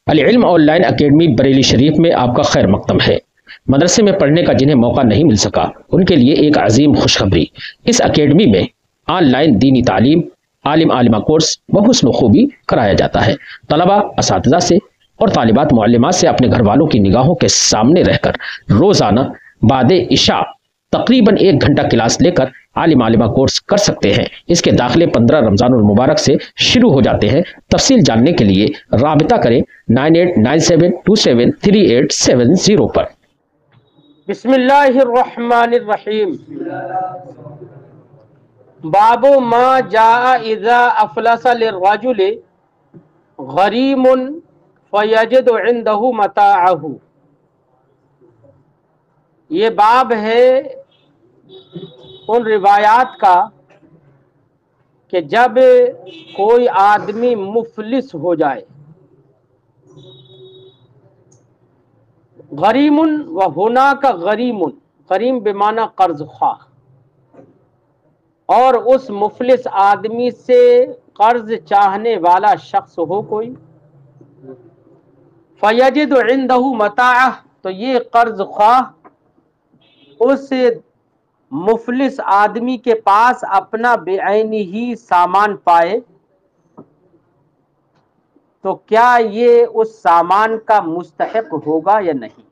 العلم on line academy Bareilly شریف میں آپ کا خیر مقدم ہے۔ مدرسے میں پڑھنے کا جنہیں موقع نہیں مل سکا ان کے لیے ایک عظیم خوشخبری۔ اس اکیڈمی میں آن لائن دینی تعلیم، عالم عالمہ کورس بحسن و خوبی کرایا جاتا ہے۔ طلبہ اساتذہ سے اور طالبات معلمات سے اپنے گھر والوں کی نگاہوں کے سامنے رہ کر روزانہ بعد عشاء تقریباً 1 گھنٹہ کلاس لے کر عالم عالمہ کورس کر سکتے ہیں۔ اس کے داخلے 15 رمضان المبارک سے شروع ہو جاتے ہیں۔ تفصیل جاننے کے لیے رابطہ کریں 9897273870 پر۔ بسم اللہ الرحمن الرحیم۔ باب ما جاء اذا افلس للرجل غریم فیجد عنده متاعه۔ یہ باب ہے ان روایات کا کہ جب کوئی آدمی مفلس ہو جائے، غریم و ہونا کا غریم بمعنی قرض خواہ، اور اس مفلس آدمی سے قرض چاہنے والا شخص ہو کوئی، فیجد عنده متاعہ، تو یہ قرض خواہ اس مفلس آدمی کے پاس اپنا بعینی ہی سامان پائے تو کیا یہ اس سامان کا مستحق ہوگا یا نہیں؟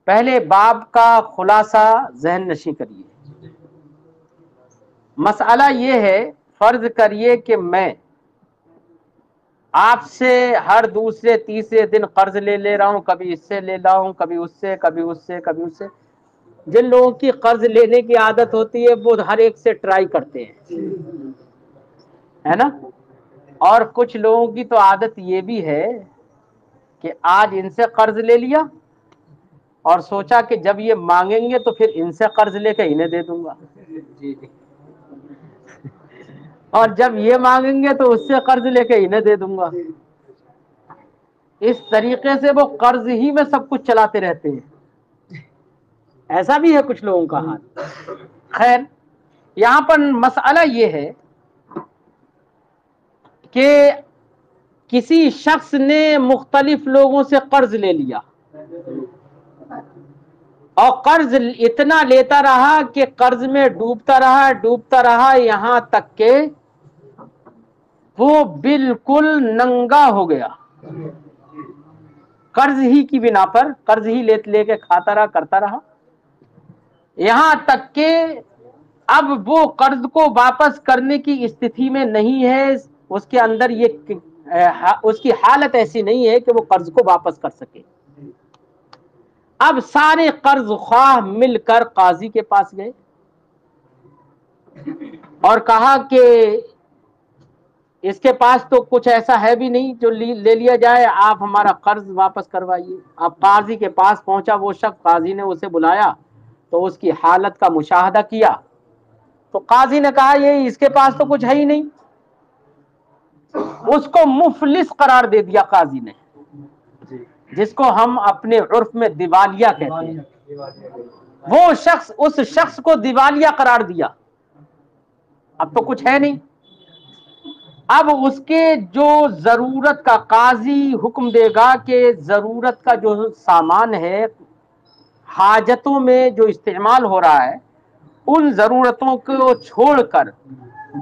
پہلے باب کا خلاصہ ذہن نشین کریے۔ مسئلہ یہ ہے، فرض کریے کہ میں آپ سے ہر دوسرے تیسرے دن قرض لے رہا ہوں، کبھی اس سے لے رہا ہوں، کبھی اس سے، کبھی اس سے، کبھی اس سے۔ جن لوگوں کی قرض لینے کی عادت ہوتی ہے وہ ہر ایک سے ٹرائی کرتے ہیں، ہے نا؟ اور کچھ لوگوں کی تو عادت یہ بھی ہے کہ آج ان سے قرض لے لیا اور سوچا کہ جب یہ مانگیں گے تو پھر ان سے قرض لے کے انہیں دے دوں گا، اور جب یہ مانگیں گے تو اس سے قرض لے کے انہیں دے دوں گا۔ اس طریقے سے وہ قرض ہی میں سب کچھ چلاتے رہتے ہیں۔ ایسا بھی ہے کچھ لوگوں کا حال۔ خیر، یہاں پر مسئلہ یہ ہے کہ کسی شخص نے مختلف لوگوں سے قرض لے لیا اور قرض اتنا لیتا رہا کہ قرض میں ڈوبتا رہا یہاں تک کہ وہ بالکل ننگا ہو گیا، قرض ہی کی بنا پر قرض ہی لے کے کھاتا رہا، کرتا رہا، یہاں تک کہ اب وہ قرض کو واپس کرنے کی استھتی میں نہیں ہے، اس کے اندر اس کی حالت ایسی نہیں ہے کہ وہ قرض کو واپس کر سکے۔ اب سارے قرض خواہ مل کر قاضی کے پاس گئے اور کہا کہ اس کے پاس تو کچھ ایسا ہے بھی نہیں جو لے لیا جائے، آپ ہمارا قرض واپس کروائیے۔ اب قاضی کے پاس پہنچا وہ شخص، قاضی نے اسے بلایا تو اس کی حالت کا مشاہدہ کیا تو قاضی نے کہا یہ اس کے پاس تو کچھ ہے ہی نہیں، اس کو مفلس قرار دے دیا قاضی نے، جس کو ہم اپنے عرف میں دیوالیہ کہتے ہیں۔ وہ شخص اس شخص کو دیوالیہ قرار دیا، اب تو کچھ ہے نہیں۔ اب اس کے جو ضرورت کا، قاضی حکم دے گا کہ ضرورت کا جو سامان ہے، حاجتوں میں جو استعمال ہو رہا ہے، ان ضرورتوں کو چھوڑ کر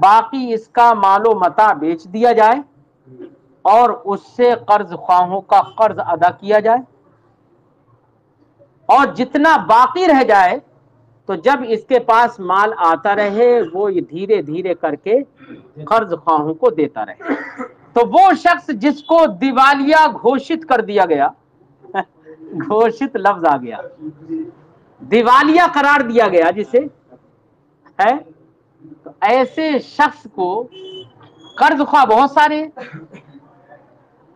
باقی اس کا مال و متاع بیچ دیا جائے اور اس سے قرض خواہوں کا قرض ادا کیا جائے، اور جتنا باقی رہ جائے تو جب اس کے پاس مال آتا رہے وہ دھیرے دھیرے کر کے قرض خواہوں کو دیتا رہے۔ تو وہ شخص جس کو دیوالیہ گھوشت کر دیا گیا، گھوشت لفظ آ گیا، دیوالیہ قرار دیا گیا جسے ہے، تو ایسے شخص کو قرض خواہ بہت سارے ہیں۔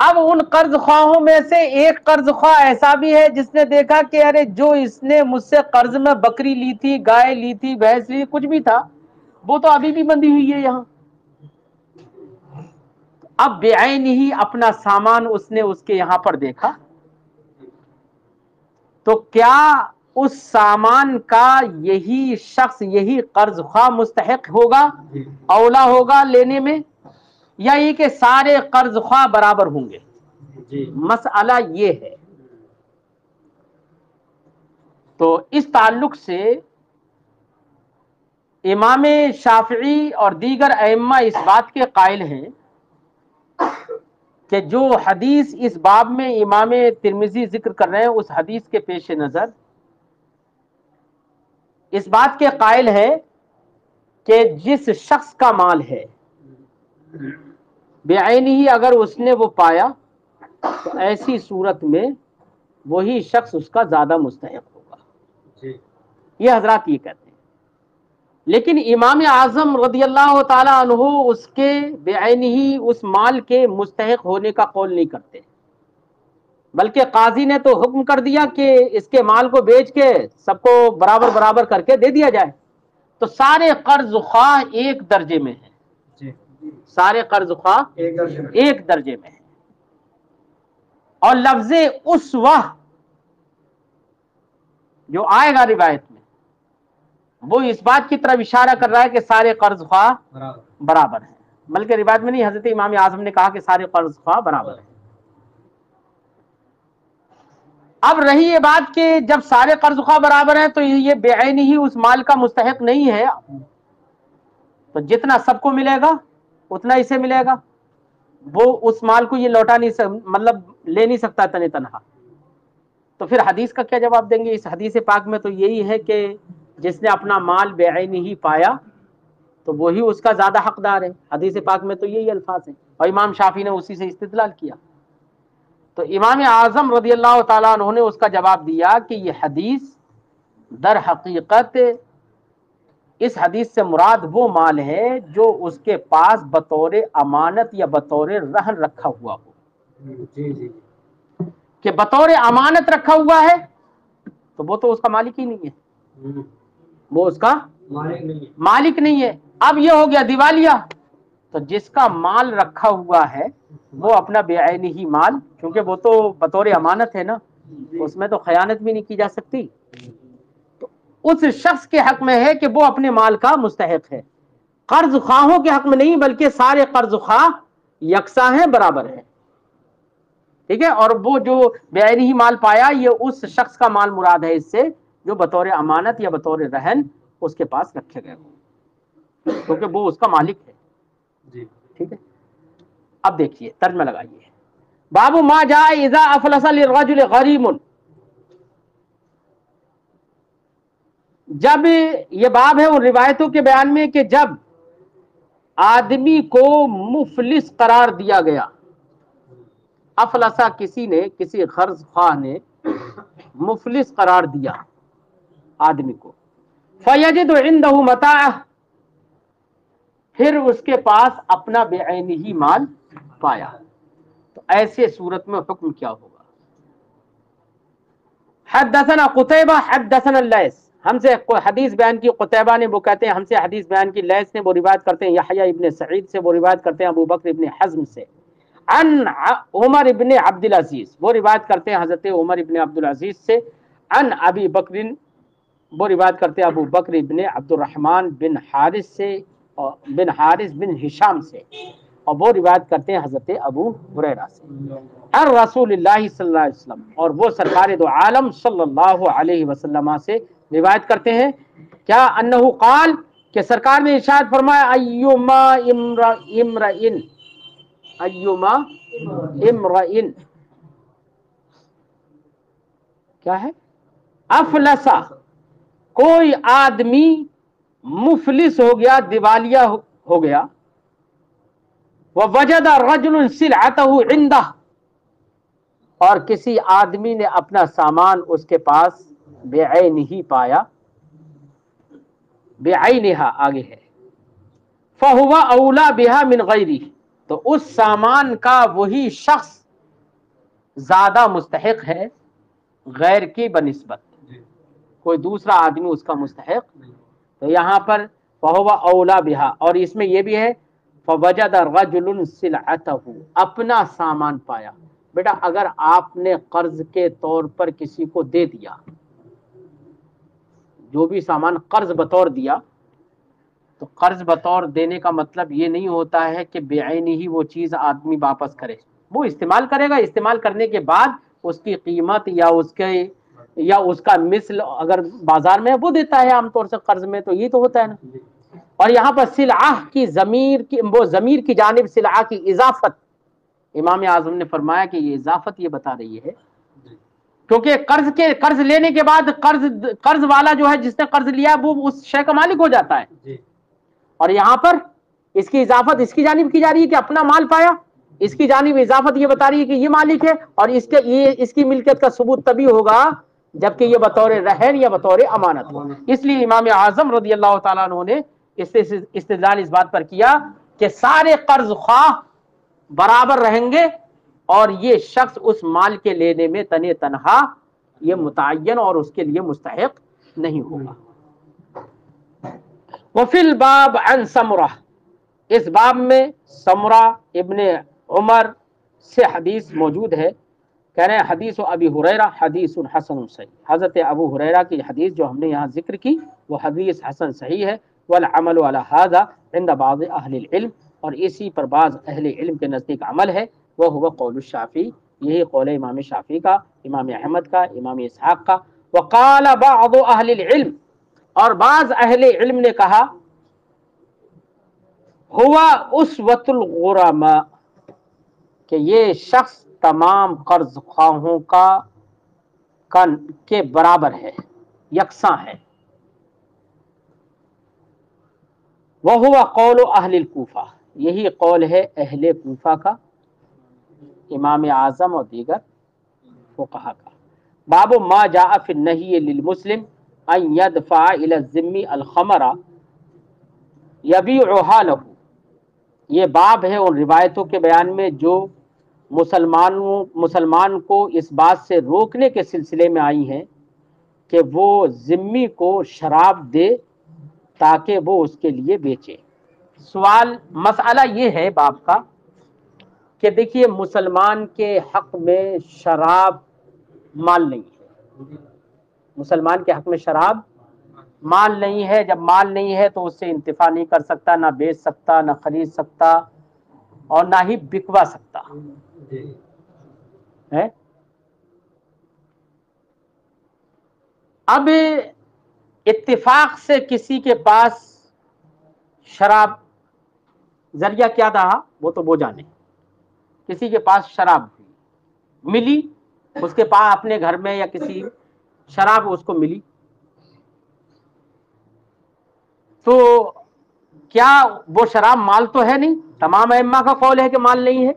اب ان قرض خواہوں میں سے ایک قرض خواہ ایسا بھی ہے جس نے دیکھا کہ ارے جو اس نے مجھ سے قرض میں بکری لی تھی، گائے لی تھی، بھینس لی، کچھ بھی تھا، وہ تو ابھی بھی بندھی ہوئی ہے یہاں۔ اب بعین ہی اپنا سامان اس نے اس کے یہاں پر دیکھا تو کیا اس سامان کا یہی شخص، یہی قرض خواہ مستحق ہوگا، اولا ہوگا لینے میں؟ یا یہ کہ سارے قرض خواہ برابر ہوں گے؟ مسئلہ یہ ہے. تو اس تعلق سے امام شافعی اور دیگر ائمہ اس بات کے قائل ہیں کہ جو حدیث اس باب میں امام ترمذی ذکر کر رہے ہیں اس حدیث کے پیش نظر اس بات کے قائل ہے کہ جس شخص کا مال ہے بعینہ ہی اگر اس نے وہ پایا تو ایسی صورت میں وہی شخص اس کا زیادہ مستحق ہوگا. یہ حضرات یہ کہتے ہیں. لیکن امام اعظم رضی اللہ تعالی عنہ اس کے بعینہ اس مال کے مستحق ہونے کا قول نہیں کرتے، بلکہ قاضی نے تو حکم کر دیا کہ اس کے مال کو بیچ کے سب کو برابر برابر کر کے دے دیا جائے. تو سارے قرض خواہ ایک درجے میں ہیں، سارے قرض خواہ ایک درجے میں ہیں. اور لفظ اسوہ جو آئے گا روایت میں وہ اس بات کی طرف اشارہ کر رہا ہے کہ سارے قرض خواہ برابر ہیں، بلکہ روایت میں نہیں، حضرت امام اعظم نے کہا کہ سارے قرض خواہ برابر ہیں. اب رہی یہ بات کہ جب سارے قرض خواہ برابر ہیں تو یہ بعینہ ہی اس مال کا مستحق نہیں ہے، تو جتنا سب کو ملے گا اتنا اسے ملے گا، وہ اس مال کو یہ لوٹا نہیں مطلب لے نہیں سکتا تنے تنہا. تو پھر حدیث کا کیا جواب دیں گے؟ اس حدیث پاک میں تو یہی ہے کہ جس نے اپنا مال بعینہ ہی پایا تو وہی اس کا زیادہ حقدار ہے. حدیث پاک میں تو یہی الفاظ ہیں اور امام شافعی نے اسی سے استدلال کیا. تو امام اعظم رضی اللہ تعالیٰ عنہ نے اس کا جواب دیا کہ یہ حدیث در حقیقت اس حدیث سے مراد وہ مال ہے جو اس کے پاس بطور امانت یا بطور رہن رکھا ہوا ہو. کہ بطور امانت رکھا ہوا ہے تو وہ تو اس کا مالک ہی نہیں ہے، وہ اس کا مالک نہیں ہے. اب یہ ہو گیا دیوالیہ. تو جس کا مال رکھا ہوا ہے وہ اپنا بعینہ ہی مال، کیونکہ وہ تو بطور امانت ہے نا، اس میں تو خیانت بھی نہیں کی جا سکتی، تو اس شخص کے حق میں ہے کہ وہ اپنے مال کا مستحق ہے. قرض خواہوں کے حق میں نہیں، بلکہ سارے قرض خواہ یکساں ہیں، برابر ہیں. ٹھیک ہے. اور وہ جو بعینہ ہی مال پایا یہ اس شخص کا مال مراد ہے اس سے جو بطور امانت یا بطور رہن اس کے پاس رکھے گئے ہوں، کیونکہ وہ اس کا مالک ہے. ٹھیک ہے. اب دیکھیے ترجمہ لگائیے. باب ما جاء اذا افلس للرجل غریم. جب یہ باب ہے ان روایتوں کے بیان میں کہ جب آدمی کو مفلس قرار دیا گیا، افلسا کسی نے، کسی قرض خواہ نے مفلس قرار دیا آدمی کو، فیجد عنده متاعه، پھر اس کے پاس اپنا بعینہ ہی مال پایا، تو ایسے صورت میں حکم کیا ہوگا؟ حدثنا قتیبہ حدثنا اللیث، ہم سے حدیث بیان کی قتیبہ نے، وہ کہتے ہیں ہم سے حدیث بیان کی لیث نے، وہ روایت کرتے ہیں یحییٰ ابن سعید سے، وہ روایت کرتے ہیں ابو بکر ابن حزم سے، عن عمر ابن عبد العزیز، وہ روایت کرتے ہیں حضرت عمر ابن عبد العزیز سے، عن ابی بکر، وہ روایت کرتے ہیں ابو بکر ابن عبد الرحمن بن حارث سے، بن حارث بن ہشام سے، اور وہ روایت کرتے ہیں حضرت ابو ہریرہ سے، عن رسول اللہ صلی اللہ علیہ وسلم، اور وہ سرکار دو عالم صلی اللہ علیہ وسلم سے روایت کرتے ہیں کیا، انہ قال، کہ سرکار نے ارشاد فرمایا، ایما امرئن، ایما امرئن کیا ہے، افلسا، کوئی آدمی مفلس ہو گیا، دیوالیہ ہو گیا، ووجد رجل سلعته عنده، اور کسی آدمی نے اپنا سامان اس کے پاس بعینہ ہی پایا، بعینہا آگے ہے، فہو اولا بہا من غیرہ، تو اس سامان کا وہی شخص زیادہ مستحق ہے غیر کی بنسبت، کوئی دوسرا آدمی اس کا مستحق نہیں. تو یہاں پر فہو اولا بہا، اور اس میں یہ بھی ہے فوجد رجل سلعته، اپنا سامان پایا. بیٹا اگر آپ نے قرض کے طور پر کسی کو دے دیا، جو بھی سامان قرض بطور دیا، تو قرض بطور دینے کا مطلب یہ نہیں ہوتا ہے کہ بے عینی ہی وہ چیز آدمی واپس کرے، وہ استعمال کرے گا، استعمال کرنے کے بعد اس کی قیمت یا اس کا مثل اگر بازار میں وہ دیتا ہے عام طور سے قرض میں، تو یہ تو ہوتا ہے نا۔ اور یہاں پر سلعہ کی ضمیر کی جانب سلعہ کی اضافت، امام اعظم نے فرمایا کہ یہ اضافت یہ بتا رہی ہے، کیونکہ قرض لینے کے بعد قرض والا جو ہے جس نے قرض لیا وہ اس شے کا مالک ہو جاتا ہے، اور یہاں پر اس کی اضافت اس کی جانب کی جا رہی ہے کہ اپنا مال پایا، اس کی جانب اضافت یہ بتا رہی ہے کہ یہ مالک ہے، اور اس کی ملکیت کا ثبوت تبھی ہوگا جبکہ یہ بطور رہن یا بطور امانت ہو۔ اس لیے امام اعظم رضی اللہ تعالیٰ عنہ نے استدلال اس بات پر کیا کہ سارے قرض خواہ برابر رہیں گے، اور یہ شخص اس مال کے لینے میں تنہا یہ متعین اور اس کے لیے مستحق نہیں ہوگا۔ وفی الباب عن سمرہ، اس باب میں سمرہ ابن عمر سے حدیث موجود ہے، کہہ رہے ہیں حدیث ابی ہریرہ حدیث حسن صحیح، حضرت ابو ہریرہ کی حدیث جو ہم نے یہاں ذکر کی وہ حدیث حسن صحیح ہے، والعمل علی ھذا عند بعض اہل العلم، اور اسی پر بعض اہل علم کے نزدیک عمل ہے، وہ ہوا قول الشافعی، یہی قول امام شافعی کا، امام احمد کا، امام اسحاق کا۔ وقال بعض اہل العلم، اور بعض اہل علم نے کہا ہوا اسوۃ الغرماء، کہ یہ شخص تمام قرض خواہوں کے برابر ہے، یکساں ہے۔ وہو قول اہل الکوفہ، یہی قول ہے اہل کوفہ کا، امام اعظم اور دیگر فقہا کا۔ باب ما جاء فی النہی للمسلم ان یدفع الی الذمی الخمر یبیعها له، یہ باب ہے ان روایتوں کے بیان میں جو مسلمان کو اس بات سے روکنے کے سلسلے میں آئی ہیں کہ وہ ذمی کو شراب دے تاکہ وہ اس کے لیے بیچے۔ مسئلہ یہ ہے باب کا کہ دیکھیے مسلمان کے حق میں شراب مال نہیں ہے، مسلمان کے حق میں شراب مال نہیں ہے، جب مال نہیں ہے تو اس سے انتفاع نہیں کر سکتا، نہ بیچ سکتا، نہ خرید سکتا، اور نہ ہی بکوا سکتا ہے۔ اب اتفاق سے کسی کے پاس شراب، ذریعہ کیا تھا وہ تو وہ جانے، کسی کے پاس شراب ملی، اس کے پاس اپنے گھر میں یا کسی شراب اس کو ملی، تو کیا وہ شراب مال تو ہے نہیں؟ تمام ائمہ کا قول ہے کہ مال نہیں ہے،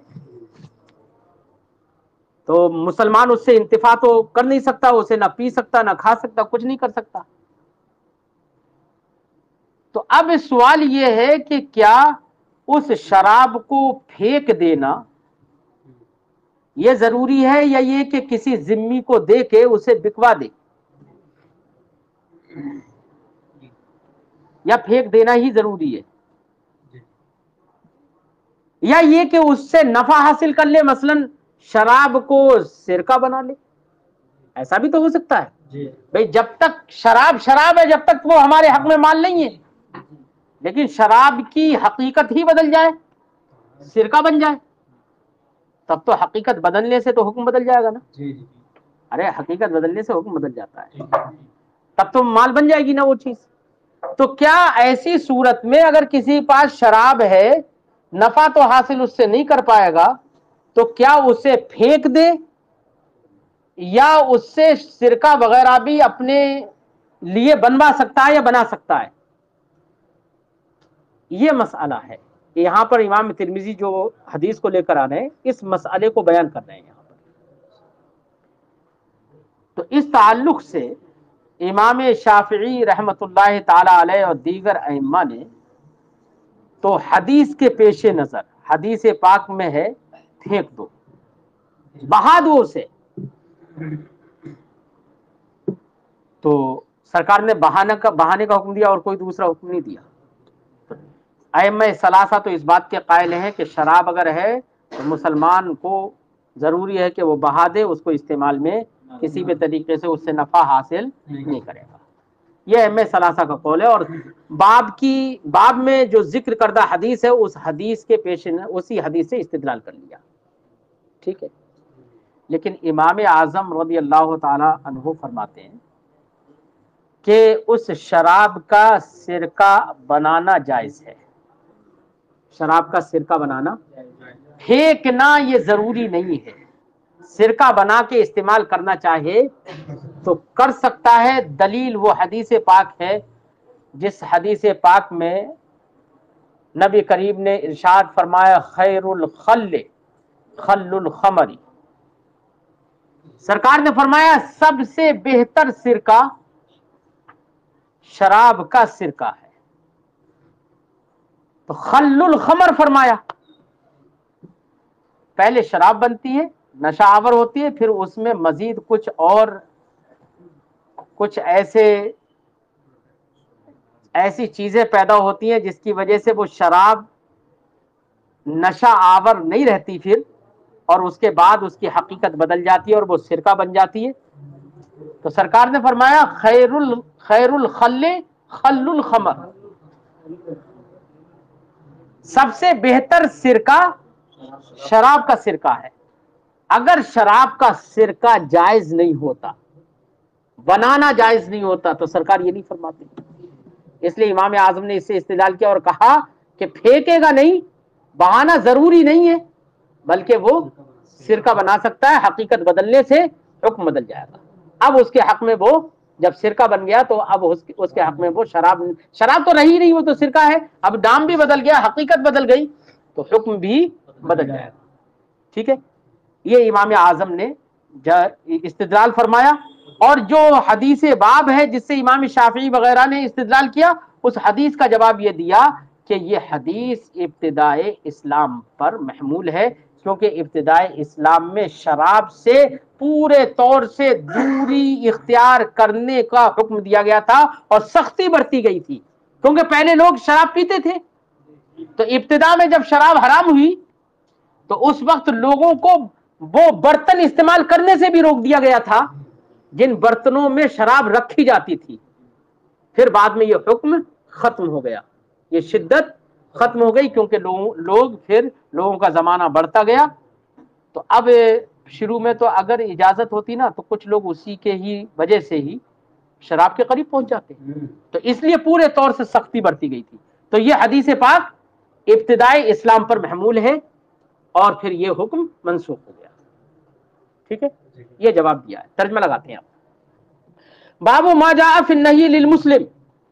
تو مسلمان اس سے انتفاع تو کر نہیں سکتا، اسے نہ پی سکتا، نہ کھا سکتا، کچھ نہیں کر سکتا۔ تو اب سوال یہ ہے کہ کیا اس شراب کو پھینک دینا یہ ضروری ہے، یا یہ کہ کسی ذمی کو دے کے اسے بکوا دے، یا پھینک دینا ہی ضروری ہے، یا یہ کہ اس سے نفع حاصل کر لے، مثلا شراب کو سرکہ بنا لے، ایسا بھی تو ہو سکتا ہے بھئی، جب تک شراب ہے، جب تک وہ ہمارے حق میں مال نہیں ہے، لیکن شراب کی حقیقت ہی بدل جائے، سرکہ بن جائے، تب تو حقیقت بدلنے سے تو حکم بدل جائے گا نا۔ ارے حقیقت بدلنے سے حکم بدل جاتا ہے، تب تو مال بن جائے گی نا وہ چیز۔ تو کیا ایسی صورت میں اگر کسی پاس شراب ہے، نفع تو حاصل اس سے نہیں کر پائے گا، تو کیا اسے پھینک دے یا اس سے سرکہ وغیرہ بھی اپنے لیے بنوا سکتا ہے یا بنا سکتا ہے؟ یہ مسئلہ ہے، یہاں پر امام ترمذی جو حدیث کو لے کر آ رہے ہیں اس مسئلے کو بیان کر رہے ہیں یہاں پر۔ تو اس تعلق سے امام شافعی رحمت اللہ تعالی علیہ اور دیگر ائمہ نے تو حدیث کے پیش نظر، حدیث پاک میں ہے پھینک دو، بہا دو اسے، تو سرکار نے بہانے کا حکم دیا اور کوئی دوسرا حکم نہیں دیا۔ ائمہ ثلاثہ تو اس بات کے قائل ہیں کہ شراب اگر ہے تو مسلمان کو ضروری ہے کہ وہ بہا دے، اس کو استعمال میں کسی بھی طریقے سے اس سے نفع حاصل نہیں کرے گا۔ یہ ائمہ ثلاثہ کا قول ہے، اور باب میں جو ذکر کردہ حدیث ہے اس حدیث کے اسی حدیث سے استدلال کر لیا، ٹھیک ہے۔ لیکن امام اعظم رضی اللہ تعالی عنہ فرماتے ہیں کہ اس شراب کا سرکہ بنانا جائز ہے، شراب کا سرکہ بنانا، پھینکنا یہ ضروری نہیں ہے، سرکہ بنا کے استعمال کرنا چاہے تو کر سکتا ہے۔ دلیل وہ حدیث پاک ہے جس حدیث پاک میں نبی کریم نے ارشاد فرمایا خیر الخل خل الخمر، سرکار نے فرمایا سب سے بہتر سرکہ شراب کا سرکہ ہے، تو خل الخمر فرمایا، پہلے شراب بنتی ہے، نشہ آور ہوتی ہے، پھر اس میں مزید کچھ ایسی چیزیں پیدا ہوتی ہیں جس کی وجہ سے وہ شراب نشہ آور نہیں رہتی پھر، اور اس کے بعد اس کی حقیقت بدل جاتی ہے اور وہ سرکہ بن جاتی ہے۔ تو سرکار نے فرمایا خیر الخل خل الخمر، سب سے بہتر سرکہ شراب کا سرکہ ہے۔ اگر شراب کا سرکہ جائز نہیں ہوتا، بنانا جائز نہیں ہوتا، تو سرکار یہ نہیں فرماتی۔ اس لیے امام اعظم نے اس سے استدلال کیا اور کہا کہ پھینکے گا نہیں، بہانا ضروری نہیں ہے، بلکہ وہ سرکہ بنا سکتا ہے، حقیقت بدلنے سے حکم بدل جائے گا۔ اب اس کے حق میں وہ جب سرکہ بن گیا تو اب اس کے حق میں وہ شراب تو رہی نہیں، وہ تو سرکہ ہے، اب نام بھی بدل گیا، حقیقت بدل گئی تو حکم بھی بدل جائے گا، ٹھیک ہے۔ یہ امام اعظم نے استدلال فرمایا، اور جو حدیث باب ہے جس سے امام شافعی وغیرہ نے استدلال کیا، اس حدیث کا جواب یہ دیا کہ یہ حدیث ابتدائے اسلام پر محمول ہے، کیونکہ ابتدائے اسلام میں شراب سے پورے طور سے دوری اختیار کرنے کا حکم دیا گیا تھا اور سختی برتی گئی تھی، کیونکہ پہلے لوگ شراب پیتے تھے، تو ابتدا میں جب شراب حرام ہوئی تو اس وقت لوگوں کو وہ برتن استعمال کرنے سے بھی روک دیا گیا تھا جن برتنوں میں شراب رکھی جاتی تھی۔ پھر بعد میں یہ حکم ختم ہو گیا، یہ شدت ختم ہو گئی، کیونکہ لوگوں کا زمانہ بڑھتا گیا، تو اب شروع میں تو اگر اجازت ہوتی نا تو کچھ لوگ اسی کے ہی وجہ سے ہی شراب کے قریب پہنچ جاتے، تو اس لیے پورے طور سے سختی برتی گئی تھی۔ تو یہ حدیث پاک ابتدائی اسلام پر محمول ہے اور پھر یہ حکم منسوخ ہو گیا، ٹھیک ہے۔ یہ جواب دیا ہے، ترجمہ لگاتے ہیں آپ۔ باب ما جاء فی النہی للمسلم،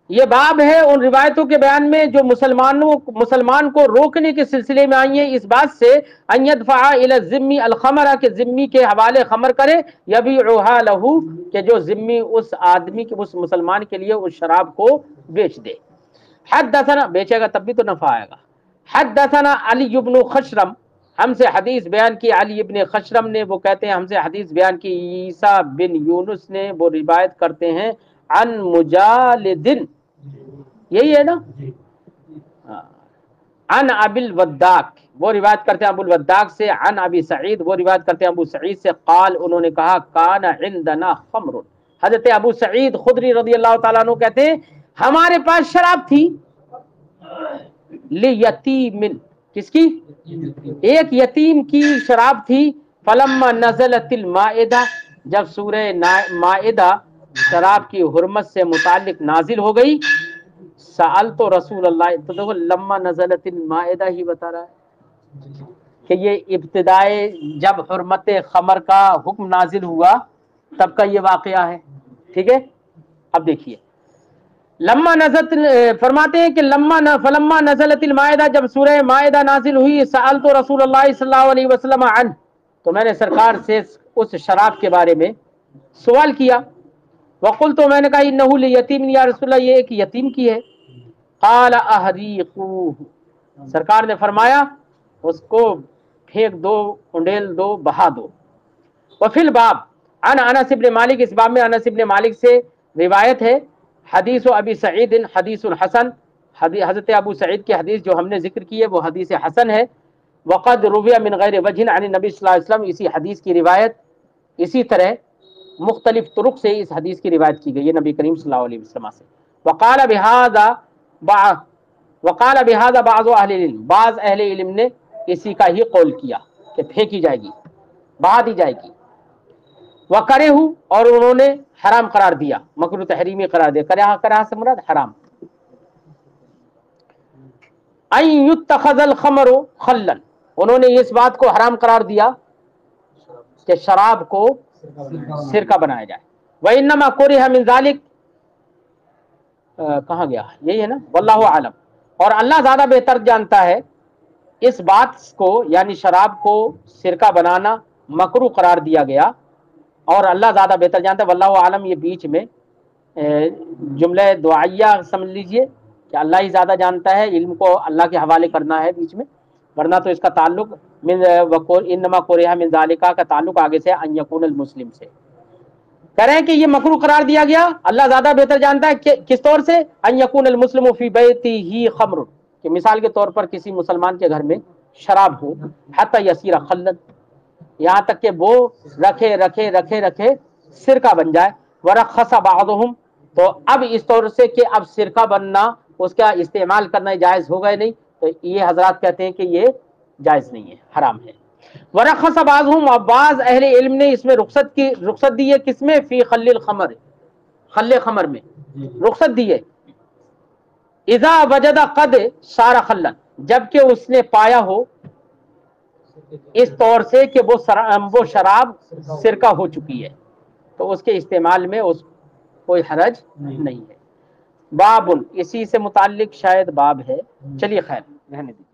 یہ باب ہے ان روایتوں کے بیان میں جو مسلمان کو روکنے کے سلسلے میں آئی ہیں اس بات سے ان يدفع الى الذمی الخمر، کہ ذمی کے حوالے خمر کرے، یبیعها له، کہ جو ذمی اس آدمی کے اس مسلمان کے لیے اس شراب کو بیچ دے۔ حدثنا، بیچے گا تب بھی تو نفع آئے گا۔ حدثنا علی بن خشرم، ہم سے حدیث بیان کی علی ابن خشرم نے، وہ کہتے ہیں ہم سے حدیث بیان کی عیسیٰ بن یونس نے، وہ روایت کرتے ہیں عن مجالد، یہی ہے نا، عن ابی الوداق، وہ روایت کرتے ہیں ابو الوداق سے، عن ابی سعید، وہ روایت کرتے ہیں ابو سعید سے، قال، انہوں نے کہا کان عندنا خمر، حضرت ابو سعید خدری رضی اللہ تعالیٰ عنہ کہتے ہیں ہمارے پاس شراب تھی، لیتیم، کس کی؟ ایک یتیم کی شراب تھی، فلما نزلت المائدہ، جب سورہ مائدہ شراب کی حرمت سے متعلق نازل ہو گئی، سألت رسول اللہ، تو دیکھو لما نزلت المائدہ ہی بتا رہا ہے کہ یہ ابتدائے جب حرمت خمر کا حکم نازل ہوا تب کا یہ واقعہ ہے، ٹھیک ہے۔ اب دیکھیے لما نزلت، فرماتے ہیں کہ فلما نزلت المائدہ، جب سورہ مائدہ نازل ہوئی، سألت رسول اللہ صلی اللہ علیہ وسلم عنہ، تو میں نے سرکار سے اس شراب کے بارے میں سوال کیا، وقلت، تو میں نے کہا انہ لیتیم، یا رسول اللہ یہ ایک یتیم کی ہے، قال احریقوہ، سرکار نے فرمایا اس کو پھینک دو، انڈیل دو، بہا دو۔ وفی الباب عن انس بن مالک، اس باب میں انس بن مالک سے روایت ہے، حدیث ابی سعید حدیث حسن، حضرت ابو سعید کی حدیث جو ہم نے ذکر کی ہے وہ حدیث حسن ہے، وقد روی من غیر وجہ عن النبی صلی اللہ علیہ وسلم، اسی حدیث کی روایت اسی طرح مختلف طرق سے اس حدیث کی روایت کی گئی ہے نبی کریم صلی اللہ علیہ وسلم سے۔ وقال بهذا بعض اہل العلم، بعض اہل علم نے اسی کا ہی قول کیا کہ پھینکی جائے گی، بہا دی جائے گی۔ وکرہ، اور انہوں نے حرام قرار دیا، مکروہ تحریمی قرار دیا، کرہ سے مراد حرام۔ ان یتخذ الخمر خلا، انہوں نے اس بات کو حرام قرار دیا کہ شراب کو سرکہ بنایا جائے۔ وانما کرہ من ذلک، کہاں گیا، یہی ہے نا، واللہ اعلم، اور اللہ زیادہ بہتر جانتا ہے اس بات کو، یعنی شراب کو سرکہ بنانا مکروہ قرار دیا گیا، اور اللہ زیادہ بہتر جانتا ہے۔ واللہ اعلم یہ بیچ میں جملہ دعائیہ سمجھ لیجئے کہ اللہ ہی زیادہ جانتا ہے، علم کو اللہ کے حوالے کرنا ہے بیچ میں، ورنہ تو اس کا تعلق من انما کرہ من ذالک کا تعلق آگے سے ان یکون المسلم سے۔ کہہ رہے ہیں کہ یہ مکروہ قرار دیا گیا، اللہ زیادہ بہتر جانتا ہے کہ کس طور سے، ان یکون المسلم فی بیتہ خمر، کہ مثال کے طور پر کسی مسلمان کے گھر میں شراب ہو، حتی یصیر خلا، یہاں تک کہ وہ رکھے رکھے رکھے رکھے سرکہ بن جائے۔ ورخص بعضهم، تو اب اس طور سے کہ اب سرکہ بننا، اس کا استعمال کرنا جائز ہوگا نہیں، تو یہ حضرات کہتے ہیں کہ یہ جائز نہیں ہے، حرام ہے۔ ورخص بعضهم، اور بعض اہل علم نے اس میں رخصت دی ہے، کس میں، فی خل الخمر، خل خمر میں رخصت دی ہے۔ اذا وجد قد صار خلا، جبکہ اس نے پایا ہو اس طور سے کہ وہ شراب سرکہ ہو چکی ہے، تو اس کے استعمال میں اس کوئی حرج نہیں ہے۔ بابن، اسی سے متعلق شاید باب ہے، چلیے خیر رہنے دیجیے۔